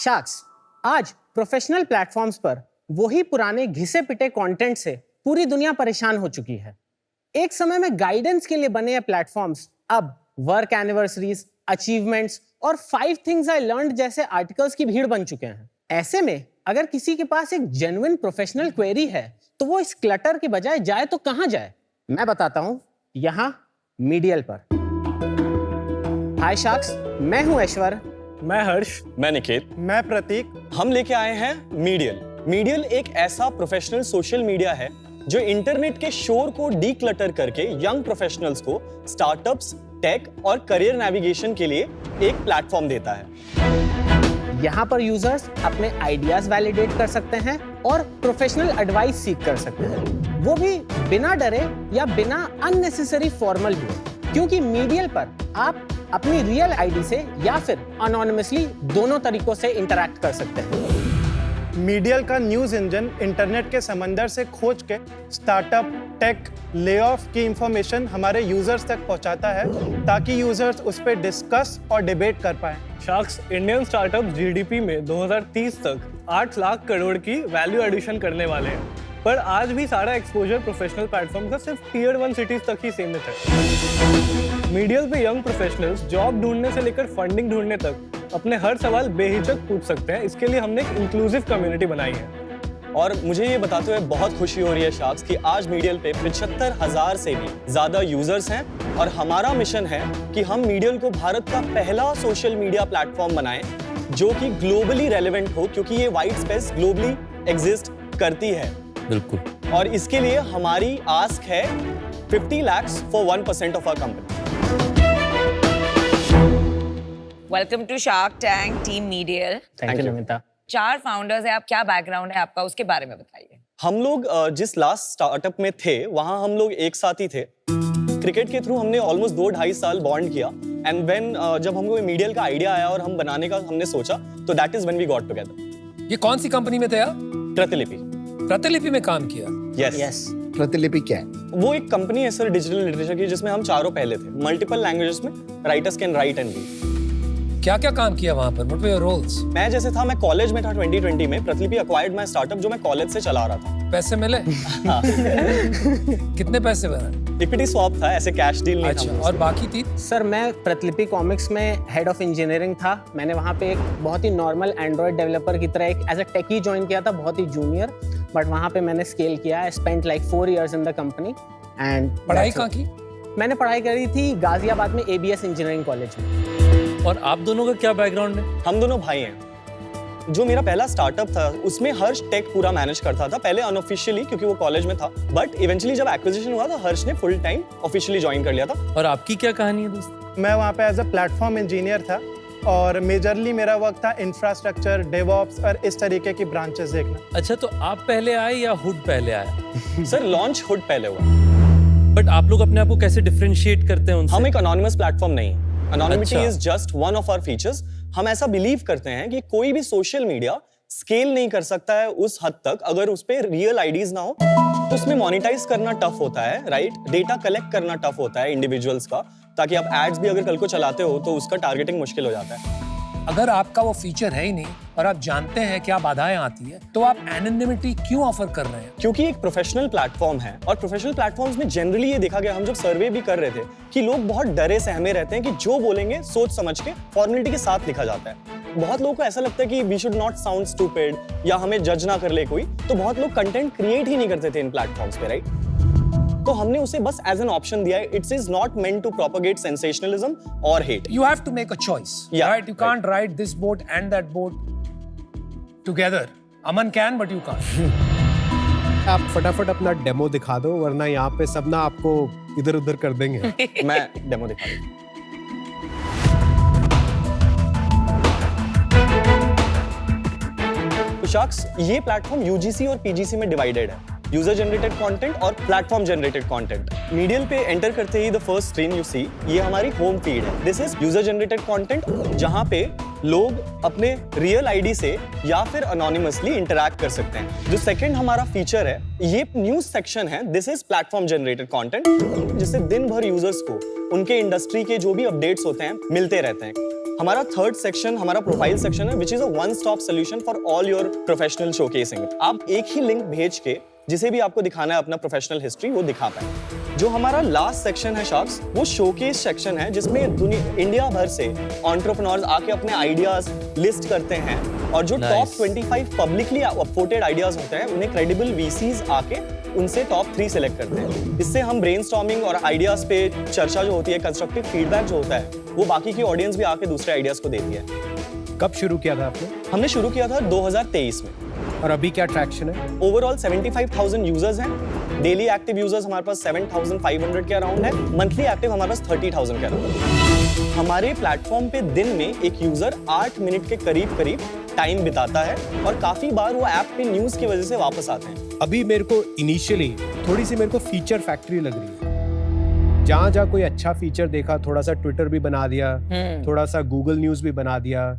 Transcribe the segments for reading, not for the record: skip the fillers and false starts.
Sharks, आज professional platforms पर वही पुराने घिसे पिटे कंटेंट से पूरी दुनिया परेशान हो चुकी है। एक समय में गाइडेंस के लिए बने ये प्लेटफॉर्म्स अब वर्क एनिवर्सरीज, अचीवमेंट्स और 5 थिंग्स आई लर्नड जैसे आर्टिकल्स की भीड़ बन चुके हैं। ऐसे में अगर किसी के पास एक जेन्युइन प्रोफेशनल क्वेरी है तो वो इस क्लटर के बजाय जाए तो कहां जाए? मैं बताता हूं, यहां मीडियल पर। हाय शार्क्स, मैं हूं ऐश्वर। मैं हर्ष। मैं निकेत। मैं प्रतीक। हम लेके आए हैं मीडियल। मीडियल एक ऐसा प्रोफेशनल सोशल मीडिया है जो इंटरनेट के शोर को डीक्लटर करके यंग प्रोफेशनल्स को स्टार्टअप्स, टेक और करियर नेविगेशन के लिए एक प्लेटफॉर्म देता है। यहाँ पर यूजर्स अपने आइडियाज वैलिडेट कर सकते हैं और प्रोफेशनल एडवाइस सीख कर सकते हैं, वो भी बिना डरे या बिना अननेसेसरी फॉर्मल हुए, क्योंकि मीडियल पर आप अपनी रियल आईडी से या फिर अनोनिमसली दोनों तरीकों से इंटरैक्ट कर सकते हैं। मीडियल का न्यूज इंजन इंटरनेट के समंदर से खोज के स्टार्टअप, टेक, लेऑफ की इंफॉर्मेशन हमारे यूजर्स तक पहुंचाता है ताकि यूजर्स उस पर डिस्कस और डिबेट कर पाएं। शार्क्स इंडियन स्टार्टअप जीडीपी में 2030 तक 8 लाख करोड़ की वैल्यू एडिशन करने वाले हैं, पर आज भी सारा एक्सपोजर प्रोफेशनल प्लेटफॉर्म का सिर्फ टियर 1 सिटीज तक ही सीमित है। मीडियल पे यंग प्रोफेशनल्स जॉब ढूंढने से लेकर फंडिंग ढूंढने तक अपने हर सवाल बेहिचक पूछ सकते हैं। इसके लिए हमने एक इंक्लूसिव कम्युनिटी बनाई है। और मुझे ये बताते हुए बहुत खुशी हो रही है शार्क्स कि आज मीडियल पे 75,000 से भी ज्यादा यूजर्स हैं और हमारा मिशन है कि हम मीडियल को भारत का पहला सोशल मीडिया प्लेटफॉर्म बनाएं जो कि ग्लोबली रेलेवेंट हो, क्योंकि ये वाइड स्पेस ग्लोबली एग्जिस्ट करती है। बिल्कुल। और इसके लिए हमारी आस्क है 50 lakhs for 1% of our company। Welcome to shark tank team medial. Thank you Namita. 4 founders है आप, क्या बैकग्राउंड है आपका, उसके बारे में बताइए। हम लोग जिस लास्ट स्टार्टअप में थे वहां हम लोग एक साथ ही थे। क्रिकेट के थ्रू हमने ऑलमोस्ट 2-2.5 साल बॉन्ड किया एंड व्हेन जब हमको मीडियल का आइडिया आया और हम बनाने का हमने सोचा तो that is when we got together. ये कौन सी कंपनी में थे आप? प्रतिलिपि। प्रतिलिपि में काम किया? यस। प्रतिलिपि क्या है? वो एक कंपनी है सर डिजिटल लिटरेचर की, जिसमें हम चारों पहले थे। मल्टीपल लैंग्वेजेस में writers can write and read. क्या क्या काम किया वहां पर? What were your roles? मैं जैसे था, मैं कॉलेज में था 2020 में। प्रतिलिपि एक्वायर्ड माय स्टार्टअप जो मैं कॉलेज से चला रहा था। पैसे मिले? कितने पैसे बने? इक्विटी स्वैप था, ऐसे कैश डील नहीं था। अच्छा, और बाकी थी? सर, मैं प्रतिलिपि कॉमिक्स में हेड ऑफ इंजीनियरिंग था। मैंने वहाँ पे एक बहुत ही नॉर्मल एंड्रॉइड डेवलपर की तरह एक एज अ टेकी ज्वाइन किया था, बहुत ही जूनियर, बट वहाँ पे मैंने स्केल किया। I spent like 4 years in the company. And पढ़ाई कहाँ की? मैंने पढ़ाई करी थी गाजियाबाद में ABS इंजीनियरिंग कॉलेज में। और आप दोनों का क्या बैकग्राउंड है? हम दोनों भाई हैं। जो मेरा पहला स्टार्टअप था उसमें हर्ष टेक पूरा मैनेज करता था, पहले अनऑफिशियली क्योंकि वो कॉलेज में था, बट इवेंचुअली जब एक्विजिशन हुआ तो हर्ष ने फुल टाइम ऑफिशियली ज्वाइन कर लिया था। और आपकी क्या कहानी है दोस्त? मैं वहाँ पे एज अ प्लेटफॉर्म इंजीनियर था और मेजरली मेरा वर्क था इंफ्रास्ट्रक्चर, डेवऑप्स और इस तरीके की ब्रांचेस देखना। अच्छा, तो आप पहले आए या हुड पहले आया? सर लॉन्च हुड पहले हुआ। बट आप लोग अपने आप को कैसे डिफरेंशिएट करते हैं उनसे? हम एक अनोनिमस प्लेटफॉर्म नहीं है। Anonymity अच्छा। is just one of our features। हम ऐसा बिलीव करते हैं कि कोई भी सोशल मीडिया स्केल नहीं कर सकता है उस हद तक अगर उस पे रियल आईडीज ना हो। तो उसमें मोनेटाइज करना टफ होता है, राइट? डेटा कलेक्ट करना टफ होता है इंडिविजुअल्स का, ताकि आप एड्स भी अगर कल को चलाते हो तो उसका टारगेटिंग मुश्किल हो जाता है। अगर आपका वो फीचर है ही नहीं और आप जानते हैं क्या बाधाएं आती है, तो आप एनोनिमिटी क्यों ऑफर कर रहे हैं? क्योंकि एक प्रोफेशनल प्लेटफॉर्म है और प्रोफेशनल प्लेटफॉर्म्स में जनरली ये देखा गया, हम जब सर्वे भी कर रहे थे, कि लोग बहुत डरे सहमे रहते हैं कि जो बोलेंगे सोच समझ के फॉर्मेलिटी के साथ लिखा जाता है। बहुत लोगों को ऐसा लगता है कि we should not sound stupid या हमें जज ना कर ले कोई, तो बहुत लोग कंटेंट क्रिएट ही नहीं करते थे इन प्लेटफॉर्म्स पे, राइट? तो हमने उसे बस एज एन ऑप्शन दिया है। It's is not meant to propagate sensationalism और hate. You have to make a choice, Yeah, right? You can't ride this boat and that boat together. Aman can, but you can't. आप फटाफट अपना demo दिखा दो, वरना यहाँ पे सब ना आपको इधर उधर कर देंगे। मैं डेमो दिखा दूं। तो शार्क्स, ये प्लेटफॉर्म UGC और PGC में डिवाइडेड है। यूजर जनरेटेड कंटेंट और प्लेटफॉर्म जनरेटेड कंटेंट। मीडियल पे एंटर करते ही the first screen you see, ये हमारी होम फीड है। This is user generated content, जहां पे लोग अपने रियल आईडी से या फिर अनोनिमसली इंटरैक्ट कर सकते हैं। जो सेकंड हमारा फीचर है, ये न्यूज सेक्शन है। This is platform generated content, जिससे दिन भर यूजर्स को उनके इंडस्ट्री के जो भी अपडेट्स होते हैं मिलते रहते हैं। हमारा थर्ड सेक्शन हमारा प्रोफाइल सेक्शन है, which is a one stop solution for all your professional showcasing. आप एक ही लिंक भेज के जिसे भी आपको दिखाना है अपना प्रोफेशनल हिस्ट्री वो दिखा पाए। जो हमारा लास्ट सेक्शन है शार्क्स, वो शोकेस सेक्शन है जिसमें इंडिया भर से एंटरप्रेन्योर्स आके अपने आइडियाज लिस्ट करते हैं और जो टॉप 25 पब्लिकली अपवोटेड आइडियाज होते हैं उन्हें क्रेडिबल वीसीज आके उनसे टॉप 3 सिलेक्ट करते हैं। इससे हम ब्रेनस्टॉर्मिंग और आइडियाज पे चर्चा जो होती है, कंस्ट्रक्टिव फीडबैक जो होता है, वो बाकी की ऑडियंस भी आके दूसरे आइडियाज को देती है। कब शुरू किया था आपने? हमने शुरू किया था 2023 में। और अभी क्या ट्रैक्शन है? ओवरऑल 75,000 यूजर्स हैं। डेली एक्टिव यूजर्स हमारे पास 7,500 के अराउंड है। मंथली एक्टिव हमारे पास 30,000 के अराउंड है। हमारे प्लेटफॉर्म पे दिन में एक यूजर 8 मिनट के करीब टाइम बिताता है और काफी बार वो ऐप पे न्यूज की वजह से वापस आते हैं। अभी मेरे को इनिशियली थोड़ी सी मेरे को फीचर फैक्ट्री लग रही है। जहाँ कोई अच्छा फीचर देखा, थोड़ा सा ट्विटर भी बना दिया, थोड़ा सा गूगल न्यूज भी बना दिया,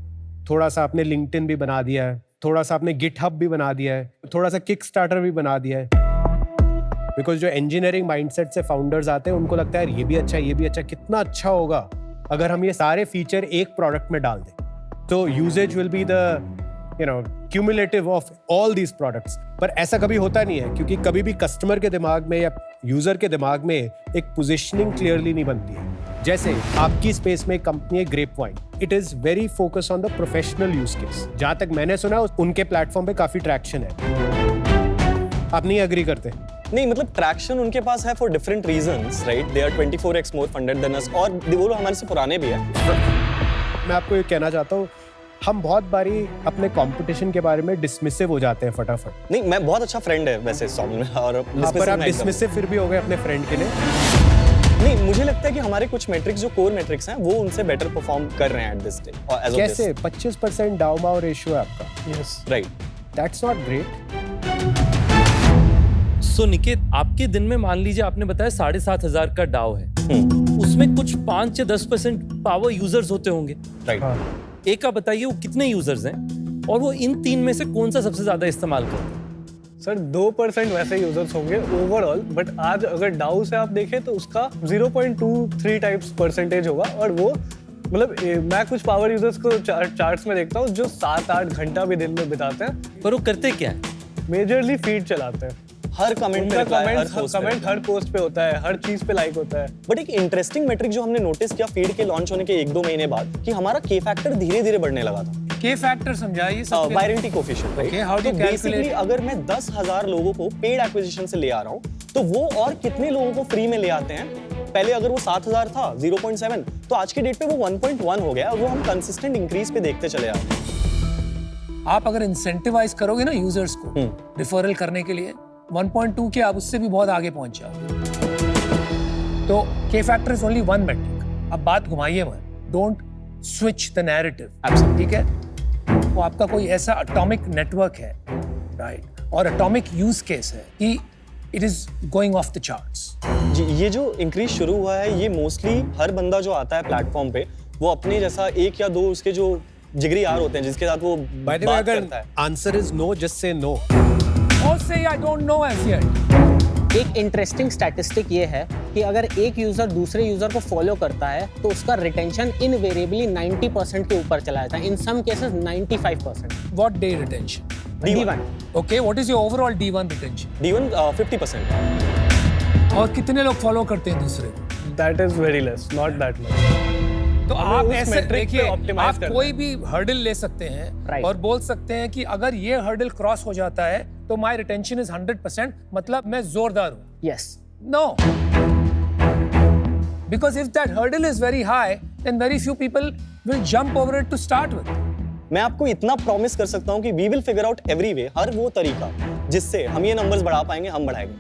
थोड़ा सा आपने लिंक्डइन भी बना दिया है, थोड़ा सा आपने गिटहब भी बना दिया है, थोड़ा सा किकस्टार्टर भी बना दिया है। बिकॉज जो इंजीनियरिंग माइंडसेट से फाउंडर्स आते हैं उनको लगता है ये भी अच्छा, ये भी अच्छा, कितना अच्छा होगा अगर हम ये सारे फीचर एक प्रोडक्ट में डाल दें। तो uses will be the cumulative of all these products. पर ऐसा कभी होता नहीं है क्योंकि कभी भी कस्टमर के दिमाग में या यूजर के दिमाग में एक पोजिशनिंग क्लियरली नहीं बनती है। जैसे आपकी स्पेस में कंपनी है grapevine, it is very focus on the professional use case. जहां तक मैंने सुना उनके प्लेटफॉर्म पे काफी ट्रैक्शन है। आप नहीं एग्री करते? नहीं, मतलब ट्रैक्शन उनके पास है for different reasons, right? They are 24x more funded than us और वो लोग हमारे से पुराने भी हैं। मैं आपको ये कहना चाहता हूँ, हम बहुत बारी अपने कंपटीशन के बारे में डिसमिसिव हो जाते हैं फटाफट। नहीं, मैं बहुत अच्छा फ्रेंड है वैसे सॉन्ग में और पर आप डिसमिसिव फिर भी हो गए अपने फ्रेंड के लिए। नहीं, मुझे लगता है कि हमारे कुछ मैट्रिक्स जो कोर मैट्रिक्स हैं वो उनसे बेटर परफॉर्म कर रहे हैं एट दिस डे। कैसे? 25% डाउ माउ रेशियो है आपका। Yes, right. That's not great. So Niket, आपके दिन में मान लीजिए आपने बताया 7,500 का डाउ है, उसमें कुछ 5 या 10% पावर यूजर्स होते होंगे, राइट। एक आप बताइए वो कितने यूजर्स हैं और वो इन 3 में से कौन सा सबसे ज्यादा इस्तेमाल करते हैं? सर 2% वैसे यूजर्स होंगे ओवरऑल, बट आज अगर डाउ से आप देखें तो उसका 0.23 टाइप्स परसेंटेज होगा और वो मतलब मैं कुछ पावर यूजर्स को चार्ट्स में देखता हूँ जो 7-8 घंटा भी दिन में बिताते हैं। पर वो करते क्या है? मेजरली फीड चलाते हैं। हर कमेंट पे कमेंट हर पोस्ट पे होता है, हर चीज पे लाइक होता है। बट एक इंटरेस्टिंग मैट्रिक जो हमने नोटिस किया फीड के लॉन्च होने के 1-2 महीने बाद कि हमारा के फैक्टर धीरे-धीरे बढ़ने लगा था। के फैक्टर समझाइए सब। Virality coefficient, right? Okay, how do you basically calculate? अगर मैं 10,000 लोगों को पेड एक्विजिशन से ले आ रहा हूँ तो वो और कितने लोगों को फ्री में ले आते हैं? पहले अगर वो 7,000 था 0.7, तो आज के डेट पे वो 1.1 हो गया और वो हम कंसिस्टेंट इंक्रीज पे देखते चले आ रहे हैं। आप अगर इंसेंटिवाइज करोगे ना यूजर्स को रिफरल करने के लिए 1.2 के आप उससे भी बहुत आगे पहुंच जाओगे। तो K factor is only one metric. अब बात घुमाइए मत, डोंट स्विच द नैरेटिव, ठीक है? वो आपका कोई ऐसा एटॉमिक नेटवर्क है, राइट, और एटॉमिक यूज केस है कि it is going off the charts. जी, ये जो इंक्रीज शुरू हुआ है ये मोस्टली हर बंदा जो आता है प्लेटफॉर्म पे वो अपने जैसा 1 या 2 उसके जो जिगरी यार होते हैं जिसके साथ वो बाय द वे, बात अगर करता है। Answer is no, just say no. और say I don't know as yet. एक इंटरेस्टिंग स्टैटिस्टिक ये है कि अगर एक यूजर दूसरे यूजर को फॉलो करता है तो उसका रिटेंशन इनवेरिएबली 90% के ऊपर चला जाता है, in some cases 95%। What day retention? D1। Okay, what is your overall D1 retention? D1 50%। और कितने लोग फॉलो करते हैं दूसरे को? That is very less, not that much. तो हमें आप उस ऐसे metric पे देखिए, optimize आप करना कोई है। भी हर्डल ले सकते हैं Right. और बोल सकते हैं कि अगर ये हर्डल क्रॉस हो जाता है तो माय रिटेंशन इज 100%, मतलब मैं जोरदार हूं। Yes. No. Because if that hurdle is very high, then very few people will jump over it to start with. मैं आपको इतना प्रॉमिस कर सकता हूँ कि we will figure out every way, हर वो तरीका जिससे हम ये नंबर्स बढ़ा पाएंगे, हम बढ़ाएंगे।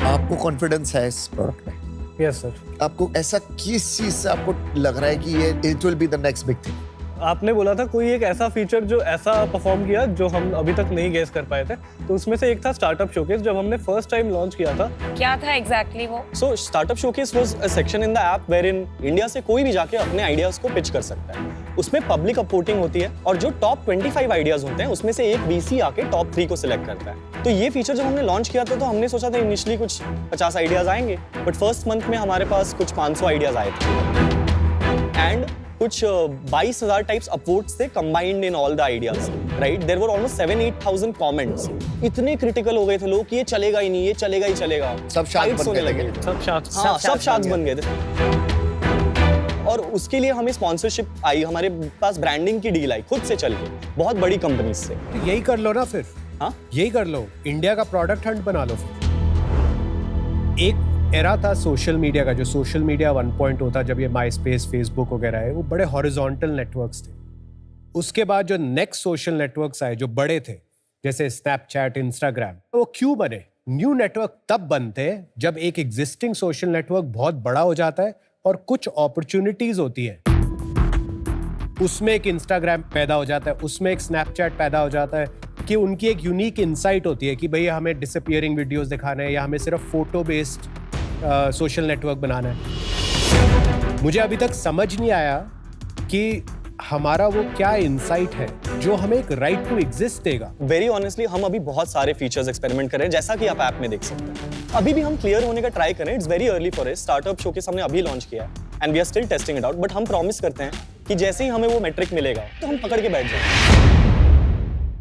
आपको कॉन्फिडेंस है इस प्रोडक्ट में? Yes sir. आपको ऐसा किस चीज से आपको लग रहा है कि ये it will be the next big thing? आपने बोला था कोई एक ऐसा फीचर जो ऐसा परफॉर्म किया जो हम अभी तक नहीं गेस कर पाए थे, तो उसमें से एक था स्टार्टअप शोकेस। जब हमने फर्स्ट टाइम लॉन्च किया था, क्या था एग्जैक्टली वो? So startup showcase was a section in the app wherein India से कोई भी जाके अपने आइडियाज को पिच कर सकता है। उसमें पब्लिक अपवोटिंग होती है और जो टॉप 25 आइडियाज होते हैं उसमें से एक वीसी आके टॉप 3 को सिलेक्ट करता है। तो ये फीचर जब हमने लॉन्च किया था तो हमने सोचा था इनिशियली कुछ 50 आइडियाज आएंगे, बट फर्स्ट मंथ में हमारे पास कुछ 500 आइडियाज आए थे। एंड कुछ 22,000 टाइप्स अपवोट्स थे combined in all the ideas, right? There were almost 7-8,000 comments. इतने क्रिटिकल हो गए थे लोग कि ये चलेगा ही नहीं, ये चलेगा ही चलेगा। सब शार्क Fights बन होने गए थे लगे। क्या? सब शार्क्स। हाँ, सब शार्क्स बन गए थे। और उसके लिए हमें स्पॉन्सरशिप आई, हमारे पास ब्रांडिंग की डील आई खुद से चल के, बहुत बड़ी कंपनीज से। तो यही कर लो ना फिर। हाँ? यही कर लो, इंडिया का प्रोडक्ट हंट बना लो फिर। एक एरा था सोशल मीडिया का, जो सोशल मीडिया 1.0 था, जब ये माई स्पेस, फेसबुक वगैरह है, वो बड़े हॉरिजॉन्टल नेटवर्क्स थे। उसके बाद जो नेक्स्ट सोशल नेटवर्क्स आए जो बड़े थे, जैसे स्नैपचैट, इंस्टाग्राम, वो क्यों बने? न्यू नेटवर्क तब बनते हैं जब एक एग्जिस्टिंग सोशल नेटवर्क बहुत बड़ा हो जाता है और कुछ अपॉर्चुनिटीज होती है। उसमें एक इंस्टाग्राम पैदा हो जाता है, उसमें एक स्नैपचैट पैदा हो जाता है कि उनकी एक यूनिक इंसाइट होती है कि भैया हमें डिसअपीयरिंग वीडियोस दिखाना है या हमें सिर्फ फोटो बेस्ड सोशल नेटवर्क बनाना है। मुझे अभी तक समझ नहीं आया कि हमारा वो क्या इंसाइट है जो हमें एक राइट टू एग्जिस्ट देगा। वेरी ऑनेस्टली हम अभी बहुत सारे फीचर्स एक्सपेरिमेंट कर रहे हैं, जैसा कि आप ऐप में देख सकते हैं। अभी भी हम क्लियर होने का ट्राई कर रहे हैं। It's very early for startup showcase हमने अभी लॉन्च किया है and we are still testing it out, but हम प्रॉमिस करते हैं कि जैसे ही हमें वो मेट्रिक मिलेगा तो हम पकड़ के बैठ जाएंगे।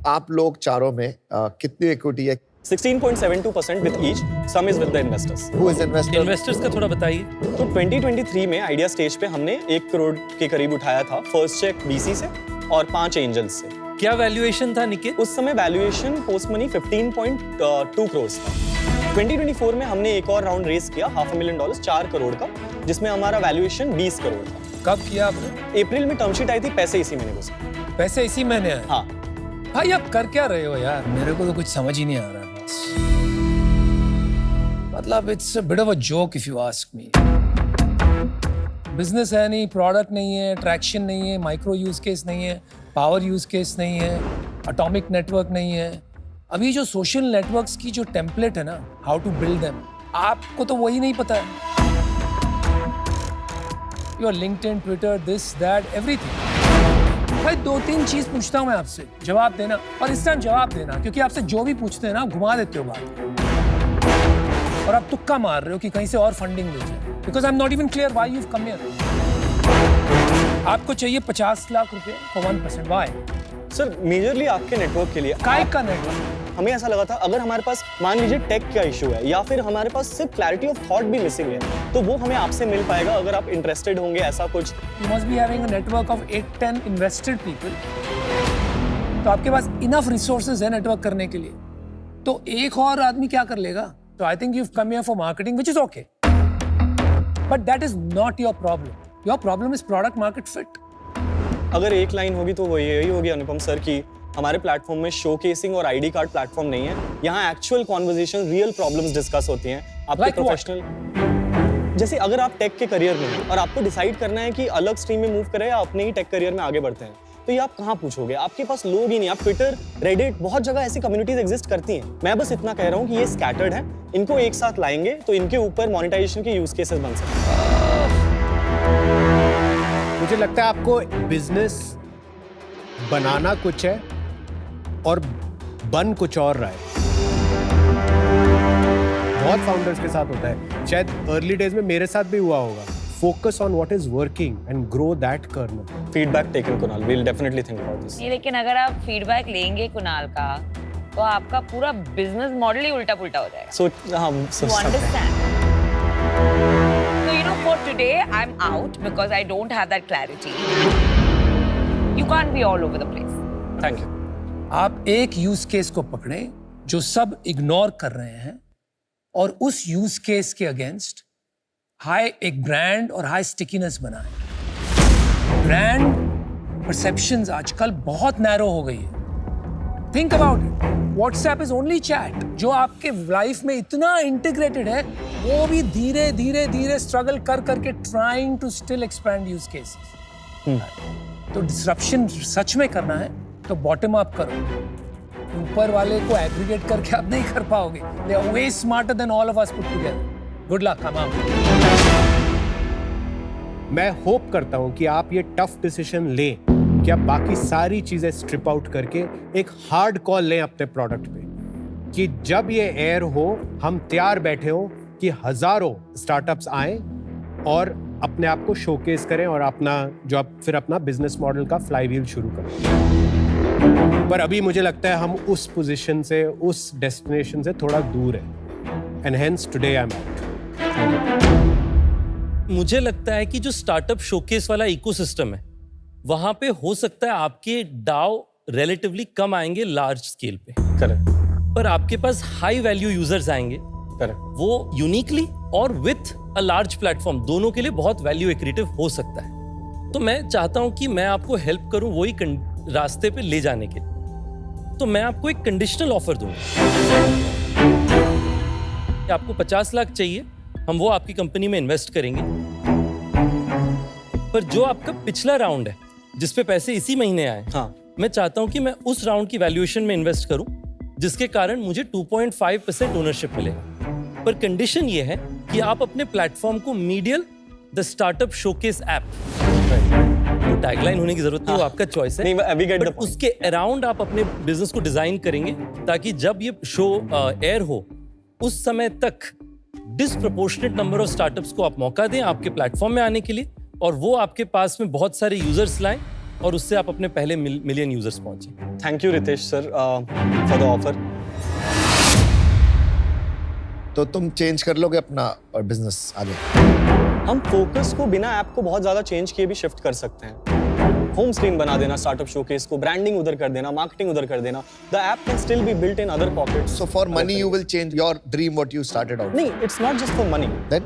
आप लोग चारों में कितनी इक्विटी है? 16.72% with each, some is with the investors. Who is investor? Investors का थोड़ा बताइए। तो 2023 में आइडिया स्टेज पे हमने 1 करोड़ के करीब उठाया था, फर्स्ट चेक VC से और 5 एंजल्स से। क्या वैल्यूएशन था निखिल? उस समय वैल्यूएशन पोस्ट मनी 15.2 करोड़ था। 2024 में हमने एक और राउंड रेस किया, $500,000, 4 करोड़ का, जिसमें हमारा वैल्यूएशन 20 करोड़ था। कब किया आपने? अप्रैल में टर्म शीट आई थी, पैसे इसी महीने घुसे। पैसे इसी महीने आए? हाँ। भाई आप कर क्या रहे हो यार? मेरे को तो कुछ समझ ही नहीं आ रहा है बस। मतलब it's a bit of a joke if you ask me. Business है नहीं, प्रोडक्ट नहीं है, ट्रैक्शन नहीं है, माइक्रो यूज केस नहीं है, पावर यूज केस नहीं है, एटॉमिक नेटवर्क नहीं है। अभी जो सोशल नेटवर्क्स की जो टेम्पलेट है ना, हाउ टू बिल्ड देम, आपको तो वही नहीं पता है। Your LinkedIn, Twitter, this that everything. भाई 2-3 चीज पूछता हूं मैं आपसे, जवाब देना, और इस टाइम जवाब देना, क्योंकि आपसे जो भी पूछते हैं ना घुमा देते हो बात, और आप तुक्का मार रहे हो कि कहीं से और फंडिंग मिल जाए। Because I am not even clear why you have come here. आपको चाहिए 50 लाख रुपए फॉर 1%, व्हाई? सर मेजरली आपके नेटवर्क के लिए। काय का नेटवर्क? हमें ऐसा लगा था अगर हमारे पास मान लीजिए टेक का इशू है या फिर हमारे पास सिर्फ क्लैरिटी ऑफ थॉट भी मिसिंग है, तो वो हमें आपसे मिल पाएगा अगर आप इंटरेस्टेड होंगे ऐसा कुछ। You must be having a network of 8-10 invested people. तो आपके पास इनफ रिसोर्सेज है नेटवर्क करने के लिए, तो एक और आदमी क्या कर लेगा? तो I think you have come here for marketing, which is okay, but that is not your problem. Your problem is product market fit. अगर एक लाइन होगी तो वो यही होगी अनुपम सर की हमारे प्लेटफॉर्म में शोकेसिंग और आईडी कार्ड प्लेटफॉर्म नहीं है। यहाँ actual conversation, real problems discuss होती हैं आपके Like what? प्रोफेशनल। जैसे अगर आप टेक के करियर में हैं और आपको डिसाइड करना है कि अलग स्ट्रीम में मूव करें या अपने ही टेक करियर में आगे बढ़ते हैं, तो ये आप कहाँ पूछोगे? आपके पास लोग ही नहीं। आप ट्विटर, रेडिट, बहुत जगह ऐसी कम्युनिटीज एग्जिस्ट करती हैं। मैं बस इतना कह रहा हूँ कि ये स्कैटर्ड है, इनको एक साथ लाएंगे तो इनके ऊपर मोनेटाइजेशन के यूज केसेस बन सकते हैं। मुझे लगता है आपको बिजनेस बनाना कुछ है और बन कुछ और रहा है। बहुत फाउंडर्स के साथ होता है, शायद अर्ली डेज में मेरे साथ भी हुआ होगा। Focus on what is working and grow that kernel. Feedback taken Kunal, we will definitely think about this. नहीं, लेकिन अगर आप फीडबैक लेंगे कुणाल का, तो आपका पूरा बिजनेस मॉडल ही उल्टा पुल्टा हो जाएगा। सो हाँ, You understand? So you know, for today, I'm out because I don't have that clarity. You can't be all over the place. Thank you. आप एक यूज केस को पकड़े जो सब इग्नोर कर रहे हैं, और उस यूज केस के अगेंस्ट हाई एक ब्रांड और हाई स्टिकीनेस बनाए। ब्रांड परसेप्शंस आजकल बहुत नैरो हो गई है। Think about it, WhatsApp is only chat. जो आपके लाइफ में इतना इंटीग्रेटेड है, वो भी धीरे धीरे धीरे स्ट्रगल कर करके trying to still expand use cases. तो डिसरप्शन सच में करना है तो बॉटम अप करो। ऊपर वाले को एग्रीगेट करके आप नहीं कर पाओगे। They are way smarter than all of us put together. Good luck, come out. मैं होप करता हूं कि आप ये टफ डिसीजन लें कि आप बाकी सारी चीजें स्ट्रिप आउट करके एक हार्ड कॉल लें अपने प्रोडक्ट पे, कि जब ये एयर हो हम तैयार बैठे हो कि हजारों स्टार्टअप्स आए और अपने आप को शोकेस करें और अपना जो आप फिर अपना बिजनेस मॉडल का फ्लाईव्हील शुरू करें। पर अभी मुझे लगता है हम उस पोजीशन से, उस डेस्टिनेशन से थोड़ा दूर हैं, and hence today I am out. मुझे लगता है कि जो स्टार्टअप शोकेस वाला इकोसिस्टम है वहां पे हो सकता है आपके डाउ रिलेटिवली कम आएंगे लार्ज स्केल पे, करेक्ट, पर आपके पास हाई वैल्यू यूजर्स आएंगे, करेक्ट, वो यूनिकली और विथ अ लार्ज प्लेटफॉर्म दोनों के लिए बहुत वैल्यू एक्रीटिव हो सकता है। तो मैं चाहता हूं कि मैं आपको हेल्प करूं वही रास्ते पे ले जाने के लिए। तो मैं आपको एक कंडीशनल ऑफर दूंगा। आपको 50 लाख चाहिए, हम वो आपकी कंपनी में इन्वेस्ट करेंगे, पर जो आपका पिछला राउंड है जिसपे पैसे इसी महीने आए, हाँ, मैं चाहता हूं कि मैं उस राउंड की वैल्यूएशन में इन्वेस्ट करूं जिसके कारण मुझे 2.5% ओनरशिप मिलेगा। पर कंडीशन ये है कि आप अपने प्लेटफॉर्म को medial the startup showcase app, वो टैगलाइन होने की जरूरत नहीं, वो आपका चॉइस है, नहीं, we get the but point. उसके अराउंड आप अपने बिजनेस को डिजाइन करेंगे ताकि जब ये शो एयर हो उस समय तक डिसप्रोपोर्शनेट नंबर ऑफ स्टार्टअप्स को आप मौका दें आपके प्लेटफॉर्म में आने के लिए, और वो आपके पास में बहुत सारे यूजर्स लाएं और उससे आप अपने पहले मिलियन यूजर्स पहुंचे। Thank you Ritesh sir for the offer. तो तुम चेंज कर लोगे अपना बिजनेस आगे? हम फोकस को बिना ऐप को बहुत ज्यादा चेंज किए भी शिफ्ट कर सकते हैं। होम स्क्रीन बना देना स्टार्टअप शोकेस को, ब्रांडिंग उधर कर देना, मार्केटिंग उधर कर देना। The app can still be built in other pockets. So for money you will change your dream what you started out. नहीं, it's not just for money. Then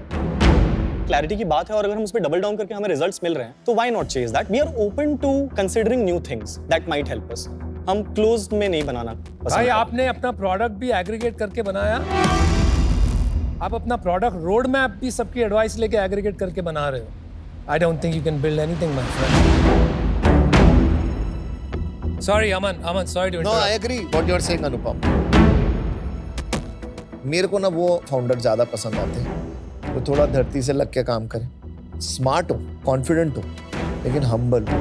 clarity की बात है, और अगर हम उस पर डबल डाउन करके हमें रिजल्ट्स मिल रहे हैं तो why not chase that. We are open to considering new things that might help us. हम क्लोज्ड में नहीं बनाना पसंद भाई करते। आपने अपना प्रोडक्ट भी एग्रीगेट करके बनाया, आप अपना प्रोडक्ट रोड मैप भी सबकी एडवाइस लेके एग्रीगेट करके बना रहे हो। I don't think you can build anything my friend. Sorry Aman, sorry to no, I agree what you're saying Anupam. मेरे को ना वो फाउंडर ज्यादा पसंद आते हैं तो थोड़ा धरती से लग के काम करें, स्मार्ट हो, कॉन्फिडेंट हो, लेकिन हम्बल हो।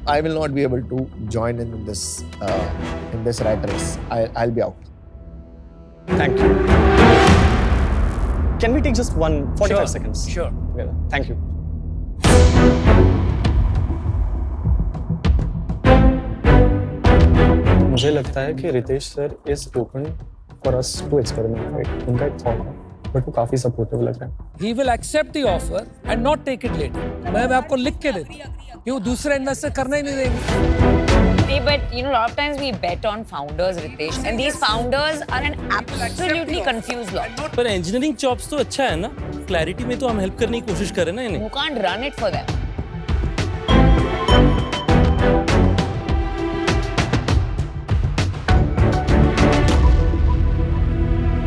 I will not be able to join in this rat race. I'll be out. Thank you. Can we take just 45 Sure, seconds? sure. Yeah, thank you. मुझे लगता है कि Ritesh sir is open for us to experiment, right? उनका एक thought है, but वो काफी supportive लग रहा है। He will accept the offer and not take it later. मैं आपको लिख के देता हूँ कि वो दूसरे इन्वेस्टर करना ही नहीं देंगे। See, but you know, a lot of times we bet on founders, Ritesh, and these founders are an absolutely confused lot. पर इंजीनियरिंग जॉब्स तो अच्छा है ना, क्लैरिटी में तो हम हेल्प करने की कोशिश करें ना इन्हें। You can't run it for them.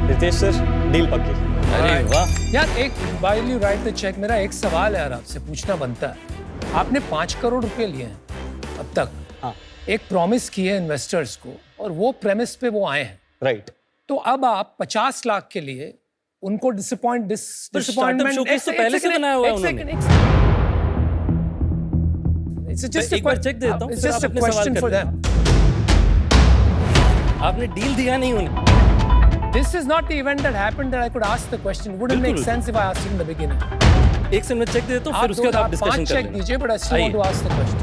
Ritesh sir, deal पक्की। अरे वाह, यार एक while you write the check, मेरा एक सवाल है यार आपसे पूछना बनता है। आपने 5 करोड़ रुपए लिए हैं अब तक, हाँ, एक प्रॉमिस की है इन्वेस्टर्स को और वो प्रेमिस पे वो आए हैं, राइट। तो अब आप 50 लाख के लिए उनको डिसअपॉइंटमेंट startup showcase तो पहले से बनाया हुआ है उन्होंने। एक बार check देता हूँ, It's फिर just आप a अपने सवाल question कर for लेना। them. आपने डील दिया नहीं उन्हें। This is not the event that happened that I could ask the question. Wouldn't make बिल्कुल। sense if I asked it in the beginning. एक से मैं चेक दे देता हूँ, फिर उसके बाद आप आप डिस्कशन 5 कर चेक लेंगे। दीजिए, but I still want to ask the question.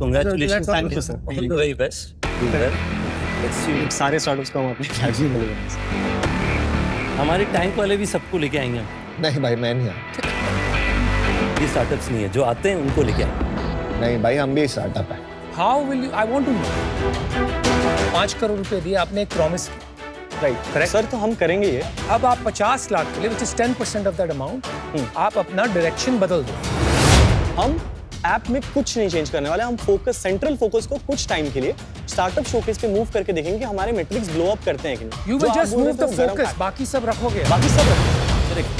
Congratulations, Thank you, sir. All the very best. Do well. Let's see. सारे स्टार्टअप्स को हम अपने फ्लैग्स में मिलेंगे। हमारे टैंक वाले भी सबको लेके आएंगे हम। नहीं भाई, मैं नहीं आता। ये स्टार्टअप्स नहीं है, जो आते हैं उनको लेके आएंगे। नहीं भाई, हम भी स्टार्टअप है। How will you? I want to know. 5 crore रुपए दिए आपने, एक प्रॉमिस की। राइट सर, तो हम करेंगे ये। अब आप 50 लाख के लिए, which is 10% of that amount, आप अपना डायरेक्शन बदल दो। हम ऐप में कुछ नहीं चेंज करने वाले। हम फोकस, सेंट्रल फोकस को कुछ टाइम के लिए स्टार्टअप शोकेस पे मूव करके देखेंगे कि हमारे मेट्रिक्स ग्लो अप करते हैं कि नहीं। You जो will आप just बोल रहे move थे the वो गरम focus, पैक। बाकी सब रखोगे। बाकी सब रखें।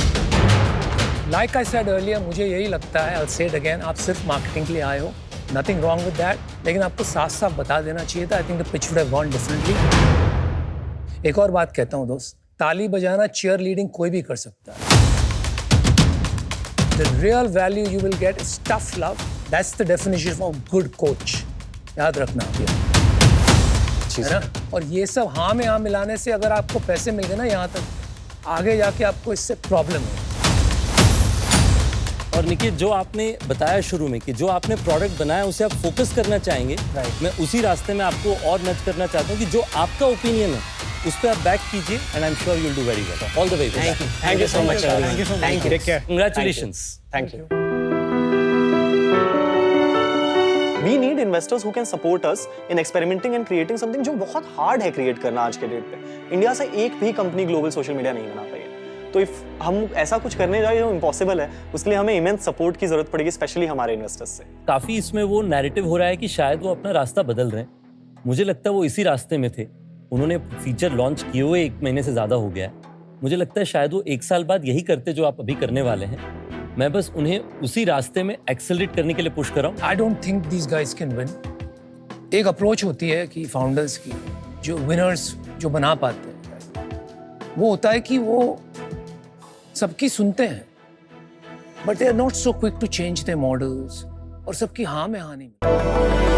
Like I said earlier, मुझे यही लगता है, I'll say it again, आप सिर्फ मार्केटिंग के लिए आए हो, nothing wrong with that, लेकिन आपको साफ-साफ बता देना चाहिए था। I think the pitch would have gone differently. एक और बात कहता हूँ दोस्त, ताली बजाना, चीयर लीडिंग कोई भी कर सकता है। The real value you will get is tough love. That's the definition of good coach. याद रखना आप ये, है ना? और ये सब हाँ में हाँ मिलाने से अगर आपको पैसे मिल गए ना यहाँ तक, आगे जाके आपको इससे प्रॉब्लम है। और निखिल, जो आपने बताया शुरू में कि जो आपने प्रोडक्ट बनाया उसे आप फोकस करना चाहेंगे, मैं उसी रास्ते में आपको और नच करना चाहता हूँ कि जो आपका ओपिनियन है उस पर आप बैक कीजिए and I am sure you will do very well. All the way. Thank you so much. Thank you. Take care. Congratulations. Thank you. We need investors who can support us in experimenting and creating something जो बहुत hard है create करना आज के date पे। India से एक भी कंपनी ग्लोबल सोशल मीडिया नहीं बना पाई है। तो इफ हम ऐसा कुछ करने जाए जो इम्पॉसिबल है, उसके लिए हमें इमेंस सपोर्ट की जरूरत पड़ेगी, स्पेशली हमारे इन्वेस्टर्स से। काफी इसमें वो नैरेटिव हो रहा है कि शायद वो अपना रास्ता बदल रहे हैं। मुझे लगता है वो इसी रास्ते में थे। उन्होंने फीचर लॉन्च किए हुए 1 महीने से ज्यादा हो गया है। मुझे लगता है शायद वो 1 साल बाद यही करते जो आप अभी करने वाले हैं। मैं बस उन्हें उसी रास्ते में एक्सेलरेट करने के लिए पुश कर रहा हूँ। आई don't think these guys can win. एक अप्रोच होती है कि फाउंडर्स की, जो विनर्स जो बना पाते हैं, वो होता है कि वो सबकी सुनते हैं, but they are not so quick to change their models, और सबकी हाँ में हाँ नहीं मिलती।